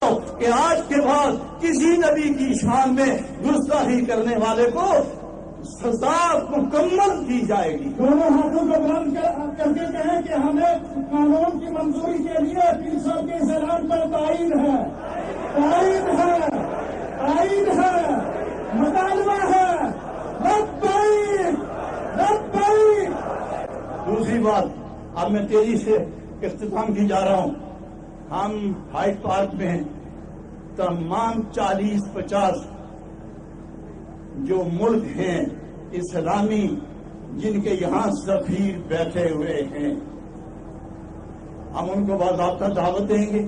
کہ آج کے بعد کسی نبی کی شان میں گستاخی کرنے والے کو سزا مکمل دی جائے گی. دونوں ہاتھوں کو بلند کر کے کہیں کہ ہمیں قانون کی منظوری کے لیے پیر صاحب کے اعلان پر تائید ہے، مطالبہ ہے. لبیک. دوسری بات، اب میں تیزی سے اختتام کی جا رہا ہوں. ہم ہائیڈ پارک میں تمام 40-50 جو ملک ہیں اسلامی جن کے یہاں سفیر بیٹھے ہوئے ہیں، ہم ان کو باضابطہ دعوت دیں گے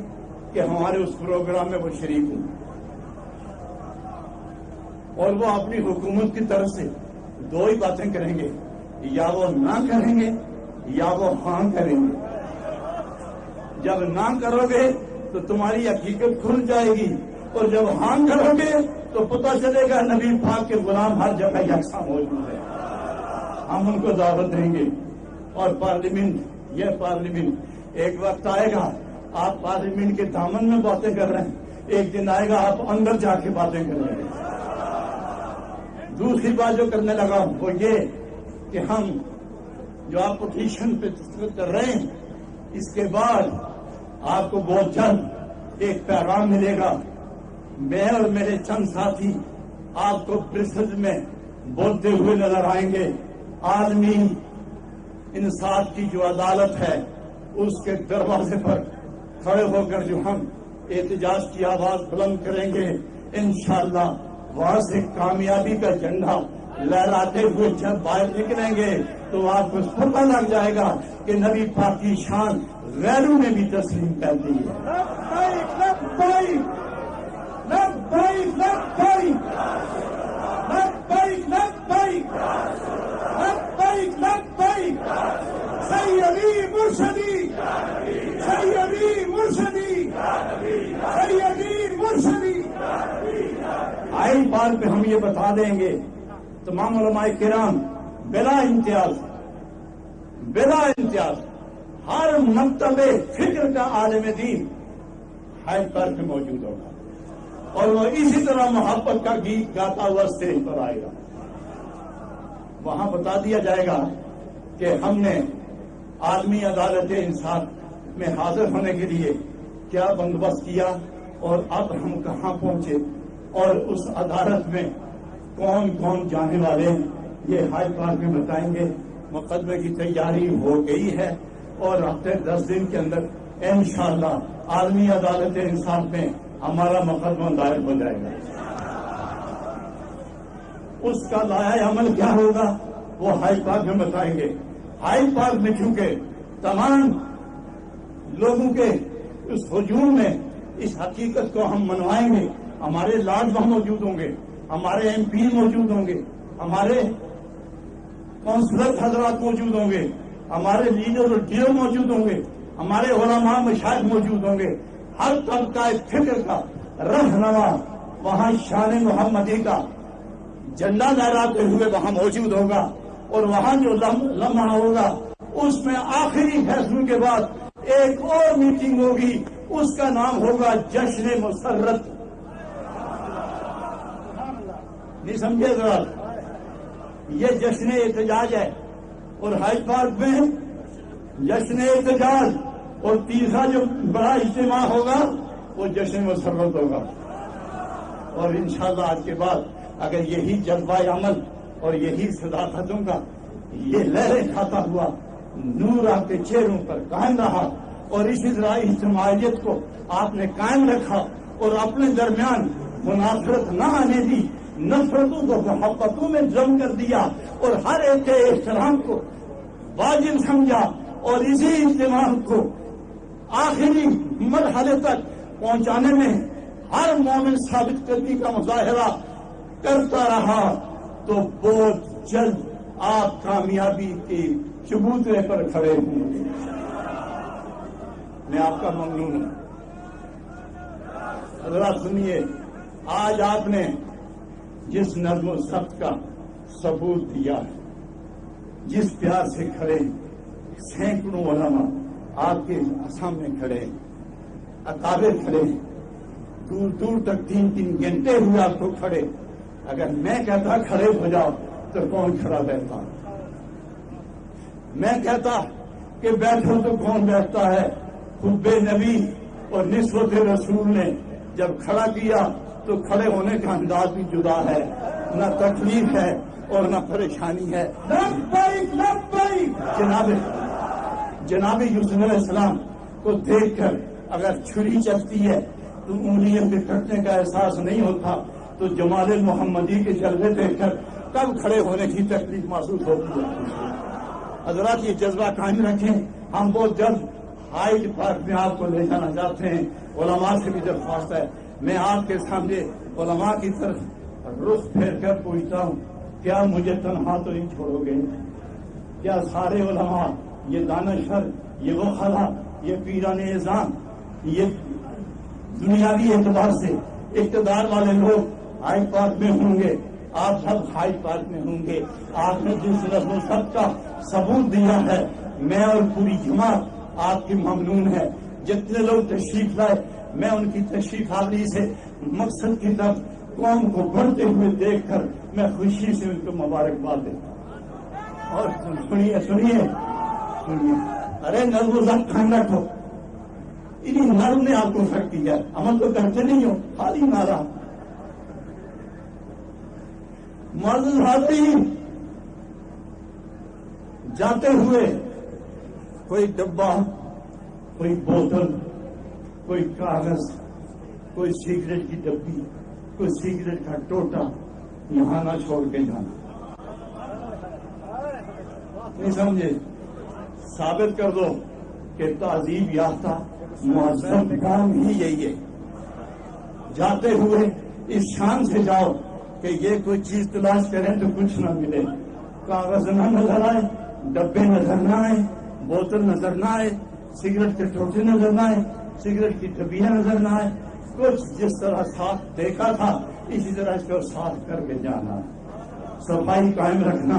کہ ہمارے اس پروگرام میں وہ شریک ہوں، اور وہ اپنی حکومت کی طرف سے دو ہی باتیں کریں گے، یا وہ نہ کریں گے یا وہ ہاں کریں گے. جب نہ کرو گے تو تمہاری حقیقت کھل جائے گی، اور جب ہاں کرو گے تو پتہ چلے گا نبی پاک کے غلام ہر جگہ یکساں موجود ہے. ہم ان کو دعوت دیں گے. اور پارلیمنٹ ایک وقت آئے گا آپ پارلیمنٹ کے دامن میں باتیں کر رہے ہیں، ایک دن آئے گا آپ اندر جا کے باتیں کر رہے ہیں. دوسری بات جو کرنے لگا وہ یہ کہ ہم جو آپ پٹیشن پہ دستخط کر رہے ہیں، اس کے بعد آپ کو بہت جلد ایک پیغام ملے گا. میں اور میرے چند ساتھی آپ کو برسلز میں بولتے ہوئے نظر آئیں گے. عالمی انصاف کی جو عدالت ہے اس کے دروازے پر کھڑے ہو کر جو ہم احتجاج کی آواز بلند کریں گے، انشاءاللہ وہاں سے کامیابی کا جھنڈا لہراتے ہوئے جب باہر نکلیں گے تو آپ کو پتہ لگ جائے گا کہ نبی پاک کی شان غیروں نے بھی تسلیم کر دی ہے. سیدی مرشدی، سیدی مرشدی، سیدی مرشدی. آئین بار پہ ہم یہ بتا دیں گے تمام علماء کرام بلا امتیاز ہر مکتب فکر کا عالم دین ہائیڈ پارک میں موجود ہوگا، اور وہ اسی طرح محبت کا گیت گاتا ہوا اسٹیج پر آئے گا. وہاں بتا دیا جائے گا کہ ہم نے عالمی عدالت انصاف میں حاضر ہونے کے لیے کیا بندوبست کیا اور اب ہم کہاں پہنچے، اور اس عدالت میں کون کون جانے والے ہیں یہ ہائی پارک میں بتائیں گے. مقدمے کی تیاری ہو گئی ہے، اور ہفتے 10 دن کے اندر انشاءاللہ عالمی عدالت انصاف میں ہمارا مقدمہ دائر ہو جائے گا. اس کا لائحہ عمل کیا ہوگا وہ ہائی پارک میں بتائیں گے. ہائی پارک میں چونکہ تمام لوگوں کے اس ہجوم میں اس حقیقت کو ہم منوائیں گے، ہمارے لاڈ وہاں موجود ہوں گے، ہمارے ایم پی موجود ہوں گے، ہمارے کونسلر حضرات موجود ہوں گے، ہمارے لیڈر اور ڈیو موجود ہوں گے، ہمارے علماء مشائخ موجود ہوں گے. ہر طبقہ فکر کا رہنما وہاں شان محمدی کا جھنڈا لہراتے ہوئے وہاں موجود ہوگا. اور وہاں جو لمحہ ہوگا اس میں آخری فیصلوں کے بعد ایک اور میٹنگ ہوگی، اس کا نام ہوگا جشن مسرت. نہیں سمجھے ذرا، یہ جشن احتجاج ہے، اور ہائی پارک میں جشن احتجاج، اور تیسرا جو بڑا اجتماع ہوگا وہ جشن مسرت ہوگا. اور انشاءاللہ آج کے بعد اگر یہی جذبہ عمل اور یہی صداقتوں کا یہ لہریں کھاتا ہوا نور آپ کے چہروں پر قائم رہا، اور اسی طرح اجتماعیت کو آپ نے قائم رکھا اور اپنے درمیان منافرت نہ آنے دی، نفرتوں کو محبتوں میں جم کر دیا، اور ہر ایک کے احترام کو واجب سمجھا، اور اسی اجتماع کو آخری مرحلے تک پہنچانے میں ہر مومن ثابت قدمی کا مظاہرہ کرتا رہا، تو بہت جلد آپ کامیابی کے چبوترے پر کھڑے ہوں گے. میں آپ کا ممنون ہوں. حضرات سنیے، آج آپ نے جس نظم و ضبط کا ثبوت دیا ہے، جس پیار سے کھڑے سینکڑوں علماء آپ کے سامنے کھڑے ہیں، اکابر کھڑے ہیں، دور دور تک 3 گھنٹے ہوئے آپ کو کھڑے. اگر میں کہتا کھڑے ہو جاؤ تو کون کھڑا بیٹھتا؟ میں کہتا کہ بیٹھو تو کون بیٹھتا ہے؟ حب نبی اور نسبت رسول نے جب کھڑا کیا تو کھڑے ہونے کا انداز بھی جدا ہے. نہ تکلیف ہے اور نہ پریشانی ہے. لبیک لبیک. جناب یوسف علیہ السلام کو دیکھ کر اگر چھری چلتی ہے تو انگلیوں کے کٹنے کا احساس نہیں ہوتا تو جمال محمدی کے جلوے دیکھ کر کب کھڑے ہونے کی تکلیف محسوس ہوتی ہے؟ حضرات یہ جذبہ قائم رکھیں. ہم بہت جلد ہائیڈ پارک میں آپ کو لے جانا چاہتے ہیں. علماء سے بھی درخواست ہے. میں آپ کے سامنے علماء کی طرف رخ پھیر کر پوچھتا ہوں کیا مجھے تنہا تو نہیں چھوڑو گے؟ کیا سارے علماء یہ دانشور یہ وخلا یہ پیران اعظام یہ دنیاوی اعتبار سے اقتدار والے لوگ ہائیڈ پارک میں ہوں گے؟ آپ سب ہائیڈ پارک میں ہوں گے. آپ نے جس رسم و سب کا ثبوت دیا ہے میں اور پوری جماعت آپ کی ممنون ہے. جتنے لوگ تشریف لائے میں ان کی تشریف آوری سے مقصد کی طرف قوم کو بڑھتے ہوئے دیکھ کر میں خوشی سے ان کو مبارکباد دیتا ہوں. اور سنیے ارے نظم و ضبط قائم رکھو. انہیں نظم نے آپ کو فرق کیا. عمل تو کرتے نہیں ہو، خالی نعرہ. معزز حاضرین، جاتے ہوئے کوئی ڈبہ، کوئی بوتل، کوئی کاغذ، کوئی سگریٹ کی ڈبی، کوئی سگریٹ کا ٹوٹا یہاں نہ چھوڑ کے جانا. نہیں سمجھے؟ ثابت کر دو کہ تہذیب یافتہ مہذب کام ہی یہی ہے. جاتے ہوئے اس شان سے جاؤ کہ یہ کوئی چیز تلاش کریں تو کچھ نہ ملے. کاغذ نہ نظر آئے، ڈبے نظر نہ آئے، بوتل نظر نہ آئے، سگریٹ کے ٹوٹے نظر نہ آئے، سگریٹ کی ڈبیاں نظر نہ آئے. کچھ جس طرح ساتھ دیکھا تھا اسی طرح اس کو صاف کر کے جانا. صفائی قائم رکھنا.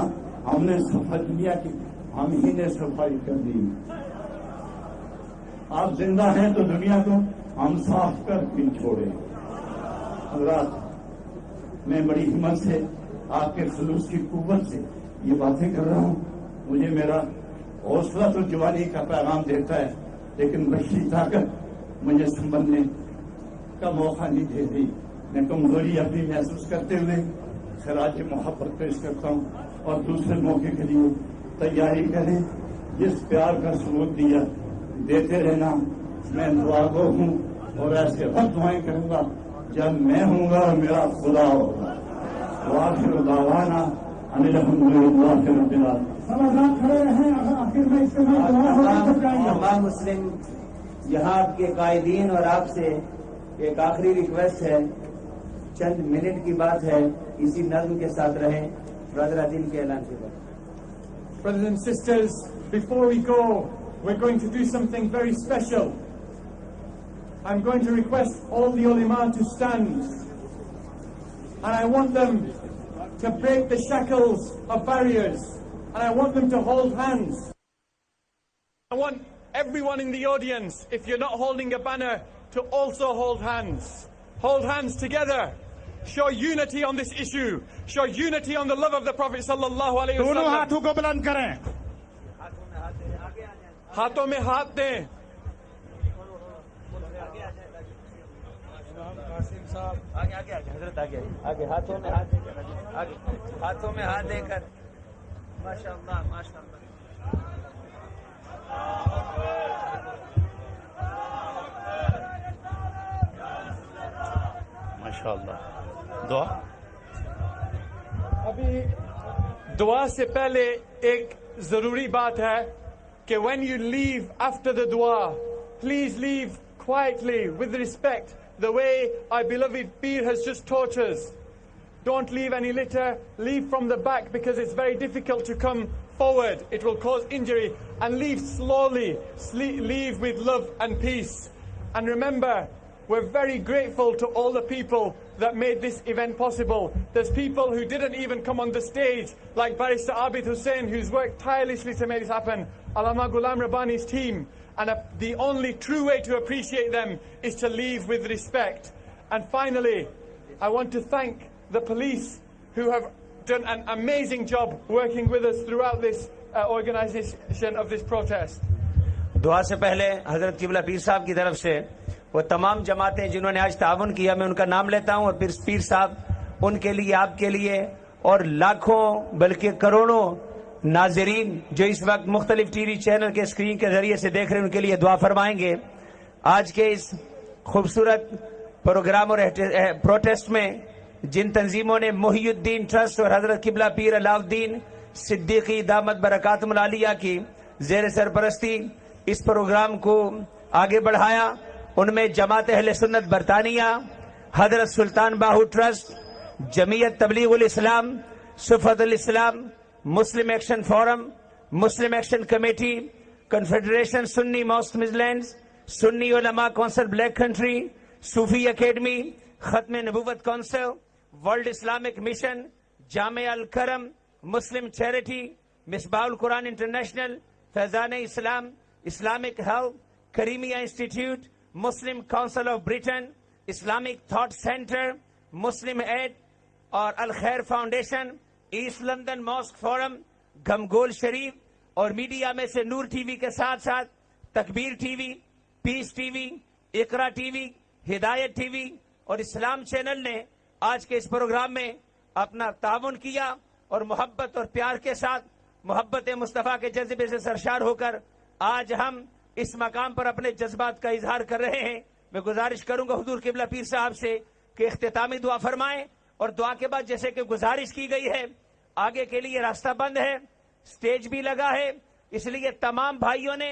ہم نے صفائی دنیا کی ہم ہی نے صفائی کر دی. آپ زندہ ہیں تو دنیا کو ہم صاف کر کے چھوڑے. حضرات، میں بڑی ہمت سے آپ کے خلوص کی قوت سے یہ باتیں کر رہا ہوں. مجھے میرا حوصلہ تو جوانی کا پیغام دیتا ہے لیکن بشری طاقت مجھے سنبھلنے کا موقع نہیں دیتی. میں کمزوری اپنی محسوس کرتے ہوئے خراج محبت پیش کرتا ہوں اور دوسرے موقع کے لیے تیاری کریں. جس پیار کا ثبوت دیا دیتے رہنا. میں دعا گو ہوں اور ایسے وقت دعائیں کروں گا جب میں ہوں گا اور میرا خدا ہوگا. وآخر دعوانا ان الحمد للہ رب العالمین. سماجات کھڑے رہیں. آخر میں اجتماع دعا ہو جائیں گے. تمام مسلم جہاد کے قائدین اور آپ سے ایک آخری ریکویسٹ ہے. چند منٹ کی بات ہے، اسی نظم کے ساتھ رہیں. برادر عادل کے اعلان کے بعد. Brothers and sisters, before we go, we're going to do something very special. I'm going to request all the ulama to stand, and I want them to break the shackles of barriers, and I want them to hold hands. I want everyone in the audience, if you're not holding a banner, to also hold hands. Hold hands together. Show unity on this issue. Show unity on the love of the Prophet sallallahu alaihi wasallam. دونوں ہاتھوں کو بلند کریں. ہاتھوں میں ہاتھ دیں. حضرت آگے ہاتھوں میں ہاتھ دے کر آگے ہاتھوں میں ہاتھ دے کر. ماشاء اللہ ماشاء اللہ. ماشاء اللہ. دعا. ابھی دعا سے پہلے ایک ضروری بات ہے کہ when you leave after the dua, please leave quietly with respect, the way our beloved Peer has just taught us. Don't leave any litter. Leave from the back because it's very difficult to come forward. It will cause injury. And leave slowly. Leave with love and peace. And remember, we're very grateful to all the people that made this event possible. There's people who didn't even come on the stage, like Barrister Abid Hussain, who's worked tirelessly to make this happen. Allama Ghulam Rabbani's team. And the only true way to appreciate them is to leave with respect. And finally, I want to thank the police who have done an amazing job working with us throughout this organization of this protest. دعا سے پہلے حضرت قبلہ پیر صاحب کی طرف سے وہ تمام جماعتیں جنہوں نے آج تعاون کیا، میں ان کا نام لیتا ہوں، اور پھر پیر صاحب ان کے لیے، آپ کے لیے، اور لاکھوں بلکہ کروڑوں ناظرین جو اس وقت مختلف ٹی وی چینل کے اسکرین کے ذریعے سے دیکھ رہے ہیں، ان کے لیے دعا فرمائیں گے. آج کے اس خوبصورت پروگرام اور پروٹیسٹ میں جن تنظیموں نے محی الدین ٹرسٹ اور حضرت قبلہ پیر علاء الدین صدیقی دامت برکاتہم العالیہ کی زیر سرپرستی اس پروگرام کو آگے بڑھایا، ان میں جماعت اہل سنت برطانیہ، حضرت سلطان باہو ٹرسٹ، جمعیت تبلیغ الاسلام، صفت الاسلام، مسلم ایکشن فورم، مسلم ایکشن کمیٹی، کنفیڈریشن سنی موسٹ مڈلینڈز، سنی علماء کونسل بلیک کنٹری، صوفی اکیڈمی، ختم نبوت کونسل، ورلڈ اسلامک مشن، جامع الکرم، مسلم چیریٹی، مصباح القرآن انٹرنیشنل، فیضان اسلام، اسلامک ہیلتھ، کریمیہ institute, Muslim council of Britain, Islamic thought centre, Muslim aid اور الخیر foundation, east London mosque forum, Ghamkol Sharif, اور میڈیا میں سے نور ٹی وی کے ساتھ ساتھ تکبیر ٹی وی، پیس ٹی وی، اقرا ٹی وی، ہدایت ٹی وی اور اسلام چینل نے آج کے اس پروگرام میں اپنا تعاون کیا، اور محبت اور پیار کے ساتھ محبت مصطفیٰ کے جذبے سے سرشار ہو کر آج ہم اس مقام پر اپنے جذبات کا اظہار کر رہے ہیں. میں گزارش کروں گا حضور قبلہ پیر صاحب سے کہ اختتامی دعا فرمائیں، اور دعا کے بعد جیسے کہ گزارش کی گئی ہے آگے کے لیے راستہ بند ہے، سٹیج بھی لگا ہے، اس لیے تمام بھائیوں نے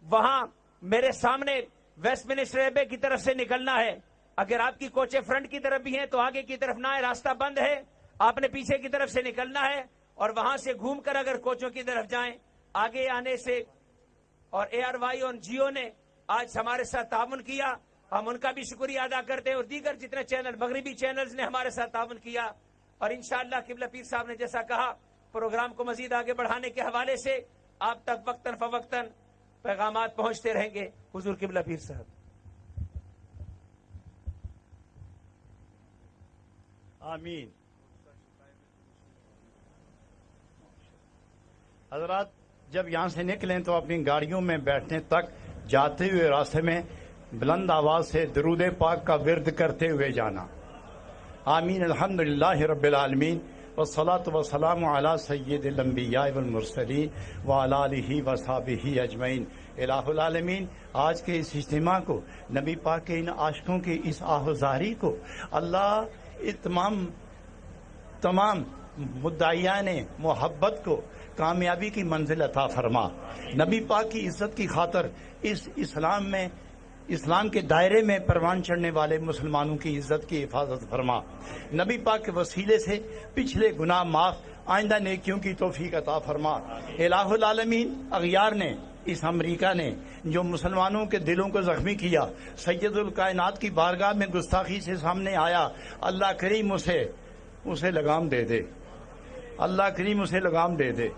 وہاں میرے سامنے ویسٹ منسٹر ایبے کی طرف سے نکلنا ہے. اگر آپ کی کوچے فرنٹ کی طرف بھی ہیں تو آگے کی طرف نہ ہے، راستہ بند ہے، آپ نے پیچھے کی طرف سے نکلنا ہے، اور وہاں سے گھوم کر اگر کوچوں کی طرف جائیں آگے آنے سے. اور اے آر وائی اور جیو نے آج ہمارے ساتھ تعاون کیا، ہم ان کا بھی شکریہ ادا کرتے ہیں، اور دیگر جتنے چینل مغربی چینلز نے ہمارے ساتھ تعاون کیا. اور انشاءاللہ قبلہ پیر صاحب نے جیسا کہا پروگرام کو مزید آگے بڑھانے کے حوالے سے آپ تک وقتاً فوقتاً پیغامات پہنچتے رہیں گے. حضور قبلہ پیر صاحب. آمین. حضرات جب یہاں سے نکلیں تو اپنی گاڑیوں میں بیٹھنے تک جاتے ہوئے راستے میں بلند آواز سے درود پاک کا ورد کرتے ہوئے جانا. آمین. الحمدللہ رب العالمین والصلاة والسلام علی سید الانبیاء والمرسلین وعلی آلہ وصحبہ اجمعین. الہ العالمین، آج کے اس اجتماع کو، نبی پاک کے ان عاشقوں کی اس آہوزاری کو اللہ تمام مدعیان محبت کو کامیابی کی منزل عطا فرما. نبی پاک کی عزت کی خاطر اس اسلام کے دائرے میں پروان چڑھنے والے مسلمانوں کی عزت کی حفاظت فرما. نبی پاک کے وسیلے سے پچھلے گناہ معاف، آئندہ نیکیوں کی توفیق عطا فرما. الہ العالمین، اغیار نے، اس امریکہ نے جو مسلمانوں کے دلوں کو زخمی کیا، سید الکائنات کی بارگاہ میں گستاخی سے سامنے آیا، اللہ کریم اسے لگام دے دے. اللہ کریم اسے لگام دے دے.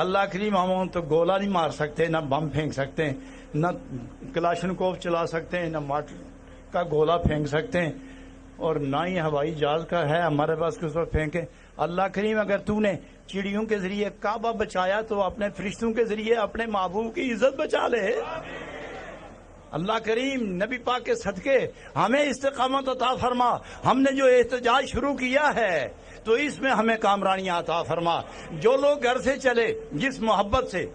اللہ کریم ہم تو گولا نہیں مار سکتے، نہ بم پھینک سکتے، نہ کلاشنکوف چلا سکتے ہیں، نہ مارٹر کا گولا پھینک سکتے ہیں، اور نہ ہی ہوائی جہاز کا ہے ہمارے پاس کس وقت پھینکے. اللہ کریم اگر تو نے چڑیوں کے ذریعے کعبہ بچایا تو اپنے فرشتوں کے ذریعے اپنے محبوب کی عزت بچا لے. اللہ کریم نبی پاک کے صدقے ہمیں استقامت عطا فرما. ہم نے جو احتجاج شروع کیا ہے تو اس میں ہمیں کامرانیاں عطا فرما. جو لوگ گھر سے چلے جس محبت سے،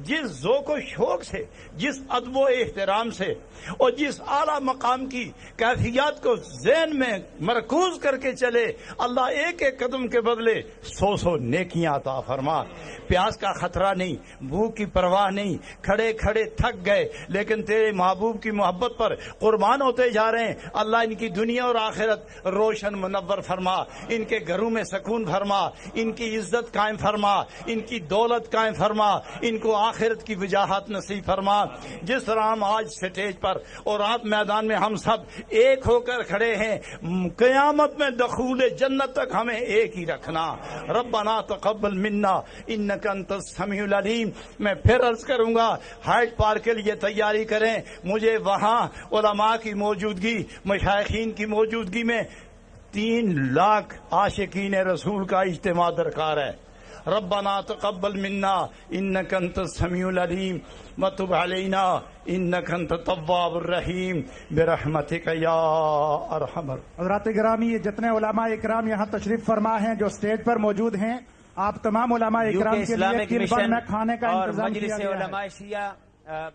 جس ذوق و شوق سے، جس ادب و احترام سے، اور جس اعلیٰ مقام کی کیفیات کو ذہن میں مرکوز کر کے چلے، اللہ ایک ایک قدم کے بدلے 100 نیکیاں عطا فرما. پیاس کا خطرہ نہیں، بھوک کی پرواہ نہیں، کھڑے کھڑے تھک گئے لیکن تیرے محبوب کی محبت پر قربان ہوتے جا رہے ہیں. اللہ ان کی دنیا اور آخرت روشن منور فرما، ان کے گھروں میں سکون فرما، ان کی عزت قائم فرما، ان کی دولت قائم فرما، ان کو آخرت کی وجاہت نصیب فرما. جس طرح ہم آج سٹیج پر اور آپ میدان میں ہم سب ایک ہو کر کھڑے ہیں, قیامت میں دخول جنت تک ہمیں ایک ہی رکھنا. ربنا تقبل منا انک انت السمیع العلیم. میں پھر عرض کروں گا, ہائیڈ پارک کے لیے تیاری کریں. مجھے وہاں علماء کی موجودگی, مشائخین کی موجودگی میں 3 لاکھ عاشقین رسول کا اجتماع درکار ہے. ربنا تقبل منا انک انت السمیع العلیم وتب علینا انک انت التواب الرحیم برحمتک یا ارحم. حضرات گرامی, یہ جتنے علماء اکرام یہاں تشریف فرما ہیں جو اسٹیج پر موجود ہیں, آپ تمام علماء اکرام کے لیے تلبن میں کھانے کا اور انتظام مجلس کیا گیا ہے. علماء شیعہ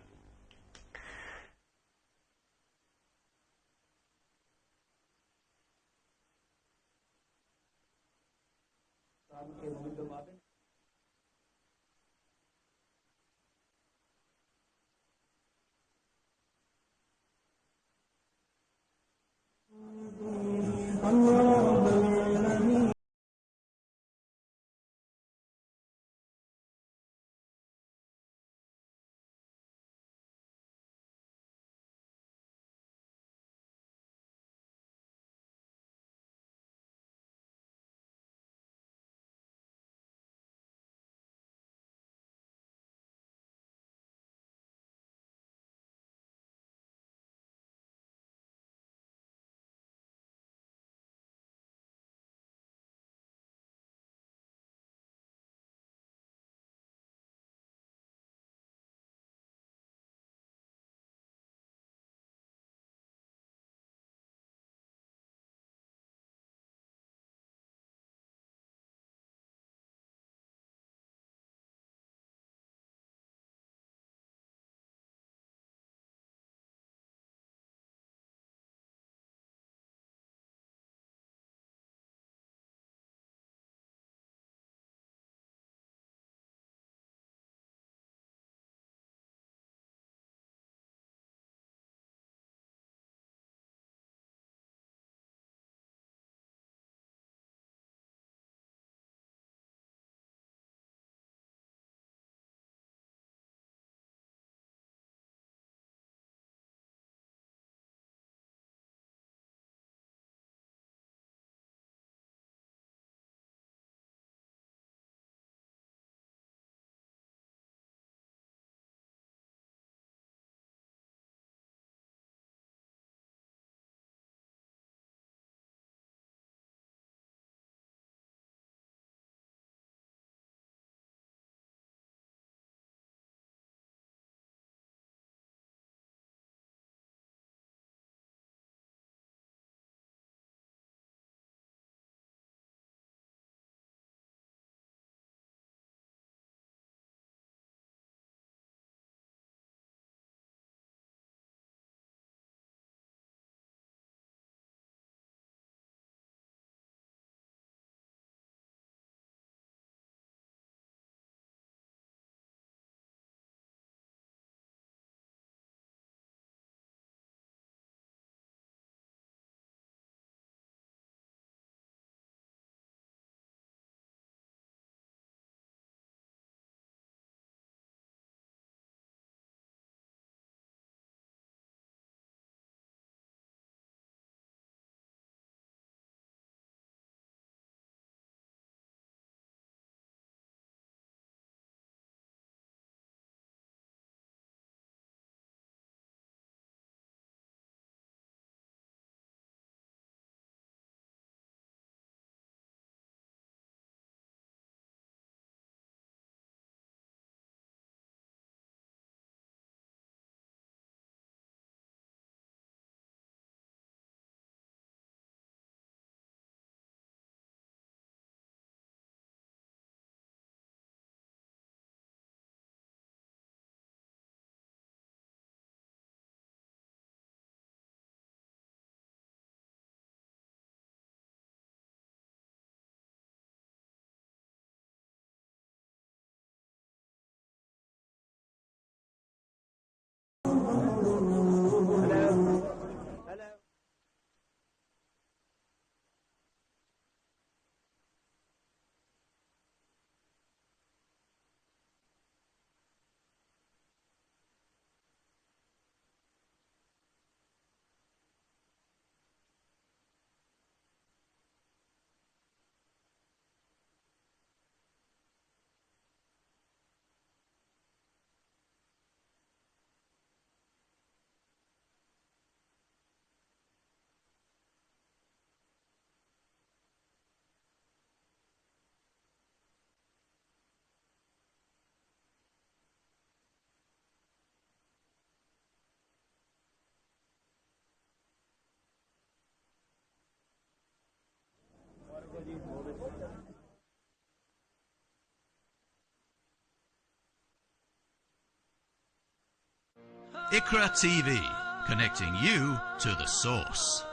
Iqra TV, connecting you to the source.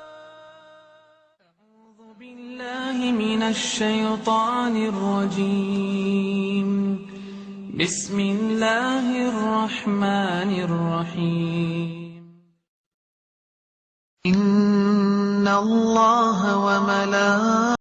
أعوذ بالله من الشيطان الرجيم. بسم الله الرحمن الرحيم. إن الله وملائكته